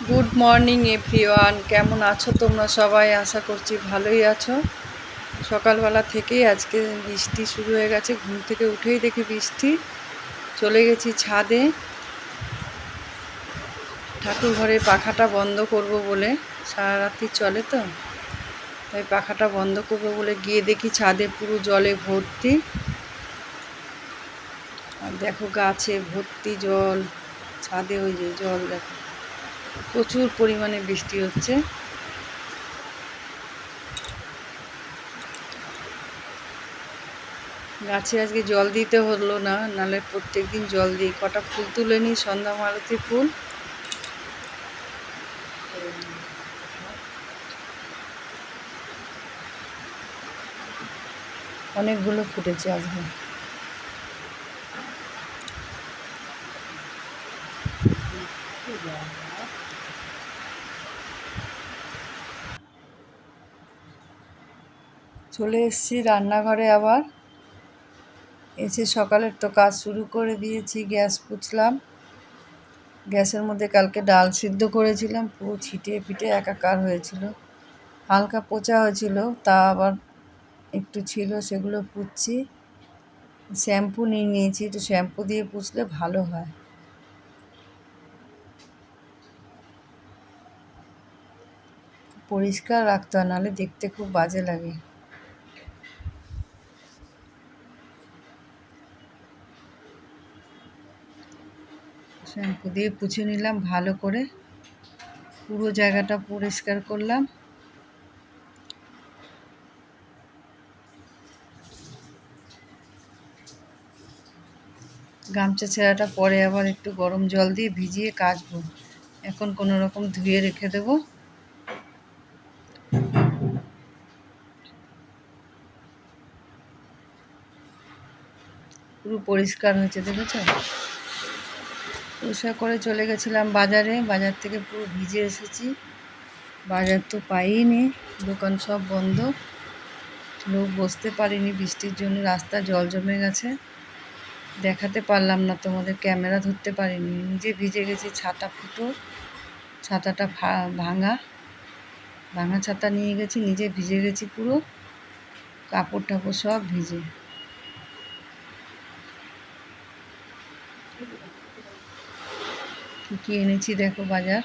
Good morning everyone, কেমন আছো তোমরা সবাই? আশা করছি ভালোই আছো। সকালবেলা থেকেই আজকে বৃষ্টি শুরু হয়ে গেছে। ঘুম থেকে উঠেই দেখি বৃষ্টি। চলে গেছি ছাদে ঠাকুর ঘরে পাখাটা বন্ধ করব বলে, সারা রাত্রি চলে তো, তাই পাখাটা বন্ধ করব বলে গিয়ে দেখি ছাদে পুরো জলে ভর্তি। আর দেখো গাছে ভর্তি জল, ছাদে ওই যে জল দেখো, প্রচুর পরিমাণে বৃষ্টি হচ্ছে। গাছে আজকে জল দিতে হলো না, নাহলে প্রত্যেক দিন জল দিই। কটা ফুল তুলে নিই, সন্ধ্যা মালতী ফুল। অনেকগুলো ফুটেছে আজকে। চলে এসেছি রান্নাঘরে আবার। এসে সকালের তো কাজ শুরু করে দিয়েছি। গ্যাস পুছলাম। গ্যাসের মধ্যে কালকে ডাল সিদ্ধ করেছিলাম, পুরো ছিটিয়ে পিটে একাকার হয়েছিল। হালকা পচা হয়েছিল, তা আবার একটু ছিল, সেগুলো পুছছি। শ্যাম্পু নিয়ে নিয়েছি, একটু শ্যাম্পু দিয়ে পুছলে ভালো হয়। পরিষ্কার রাখতে হয়, নাহলে দেখতে খুব বাজে লাগে। শ্যাম্পু দিয়ে পুছে নিলাম ভালো করে, পুরো জায়গাটা পরিষ্কার করলাম। গামছা ছেঁড়াটা পরে আবার একটু গরম জল দিয়ে ভিজিয়ে কাচবো। এখন কোনো রকম ধুয়ে রেখে দেবো। পুরো পরিষ্কার হয়েছে, দেখেছো? পরিষ্কার করে চলে গেছিলাম বাজারে, বাজার থেকে পুরো ভিজে এসেছি। বাজার তো পাইনি, দোকান সব বন্ধ, লোক বসতে পারিনি বৃষ্টির জন্য। রাস্তা জল জমে গেছে, দেখাতে পারলাম না তোমাদের, ক্যামেরা ধরতে পারিনি। নিজে ভিজে গেছি, ছাতা ফুটো, ছাতাটা ভাঙা ভাঙা ছাতা নিয়ে গেছি, নিজে ভিজে গেছি পুরো, কাপড় টাপড় সব ভিজে। কী এনেছি দেখো বাজার।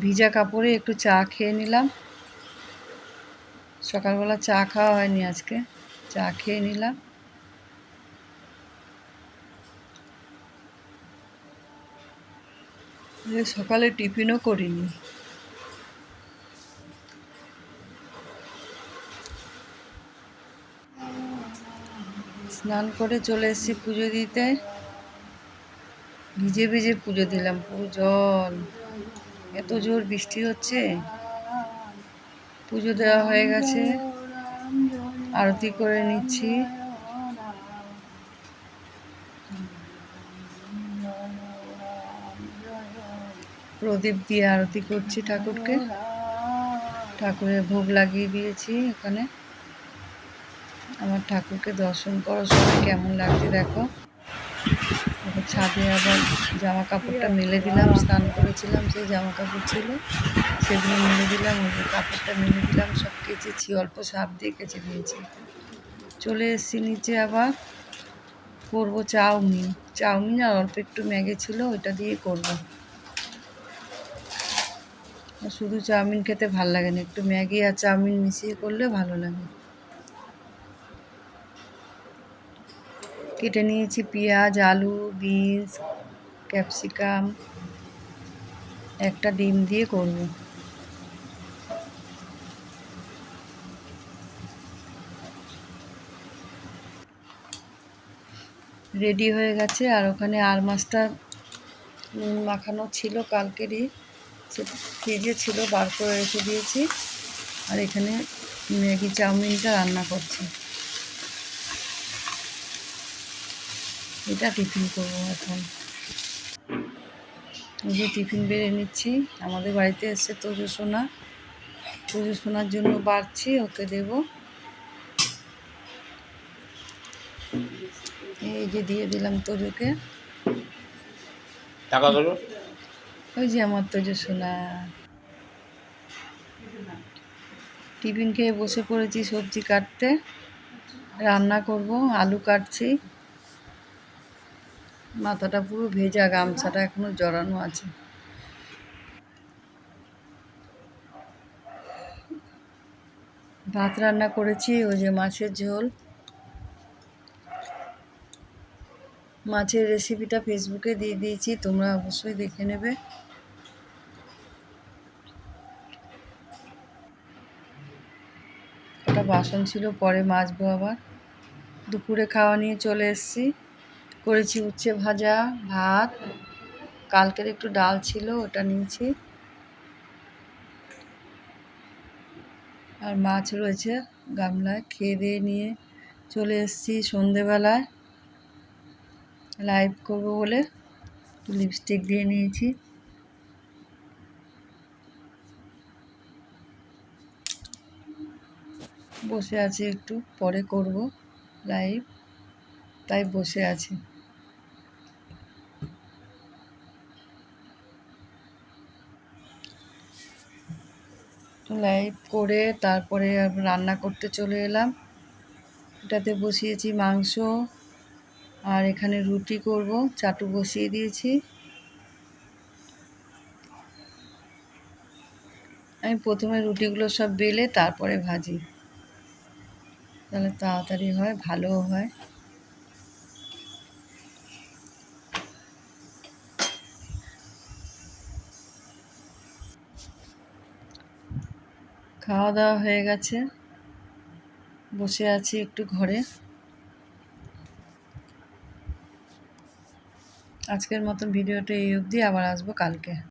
ভিজা কাপড়ে একটু চা খেয়ে নিলাম। সকালবেলা চা খাওয়া হয়নি আজকে, চা খেয়ে নিলাম। সকালে টিফিনও করিনি। স্নান করে চলে এসেছি পুজো দিতে। ভিজে ভিজে পুজো দিলাম, পুরো জল, এত জোর বৃষ্টি হচ্ছে। পুজো দেওয়া হয়ে গেছে, আরতি করে নিচ্ছি। প্রদীপ দিয়ে আরতি করছি ঠাকুরকে। ঠাকুরের ভোগ লাগিয়ে দিয়েছি এখানে। আমার ঠাকুরকে দর্শন করো সবাই, কেমন লাগছে দেখো। ছাদে আবার জামা কাপড়টা মেলে দিলাম, স্নান করেছিলাম সেই জামা কাপড় ছিল, সেগুলো মেলে দিলাম। ওই কাপড়টা মেলে দিলাম, সব কেচেছি, অল্প সার্ফ দিয়ে কেচে দিয়েছি। চলে এসেছি নিচে, আবার করবো চাউমিন। চাউমিন আর অল্প একটু ম্যাগি ছিল, ওইটা দিয়ে করবো। শুধু চাউমিন খেতে ভালো লাগে না, একটু ম্যাগি আর চাউমিন মিশিয়ে করলে ভালো লাগে। কেটে নিয়েছি পেঁয়াজ, আলু, বিনস, ক্যাপসিকাম, একটা ডিম দিয়ে করব। রেডি হয়ে গেছে। আর ওখানে আর মাছটা নুন মাখানো ছিল কালকেরই, সে ফ্রিজে ছিল, বার করে রেখে দিয়েছি। আর এখানে ম্যাগি চাউমিনটা রান্না করছি, এটা টিফিন করবো এখন। এই যে টিফিন বেড়ে নিচ্ছি। আমাদের বাড়িতে এসছে তোজো সোনা, তোজো সোনার জন্য বাড়ছি, ওকে দেবো। এই যে দিয়ে দিলাম তোজোকে। টাকা তোজো। ওই যে আমার তোজো সোনা। টিফিন খেয়ে বসে পড়েছি সবজি কাটতে, রান্না করব। আলু কাটছি, মাথাটা পুরো ভেজা, গামছাটা এখনো জড়ানো আছে। ভাত রান্না করেছি, ওই যে মাছের ঝোল। মাছের রেসিপিটা ফেসবুকে দিয়ে দিয়েছি, তোমরা অবশ্যই দেখে নেবে। একটা বাসন ছিল, পরে মাজবো আবার। দুপুরে খাওয়া নিয়ে চলে এসেছি। করেছি উচ্ছে ভাজা, ভাত, কালকের একটু ডাল ছিল ওটা নিয়েছি, আর মাছ রয়েছে গামলায়। খেয়ে দিয়ে নিয়ে চলে এসেছি সন্ধেবেলায় লাইভ করবো বলে একটু লিপস্টিক দিয়ে নিয়েছি। বসে আছি, একটু পরে করব লাইভ, তাই বসে আছি। লাইভ করে তারপরে রান্না করতে চলে এলাম। এটাতে বসিয়েছি মাংস, আর এখানে রুটি করব, চাটু বসিয়ে দিয়েছি। আমি প্রথমে রুটিগুলো সব বেলে তারপরে ভাজি, তাহলে তাড়াতাড়ি হয়, ভালোও হয়। খাওয়া দাওয়া হয়ে গেছে, বসে আছি একটু ঘরে। আজকের মতন ভিডিওটা এই অবধি, আবার আসবো কালকে।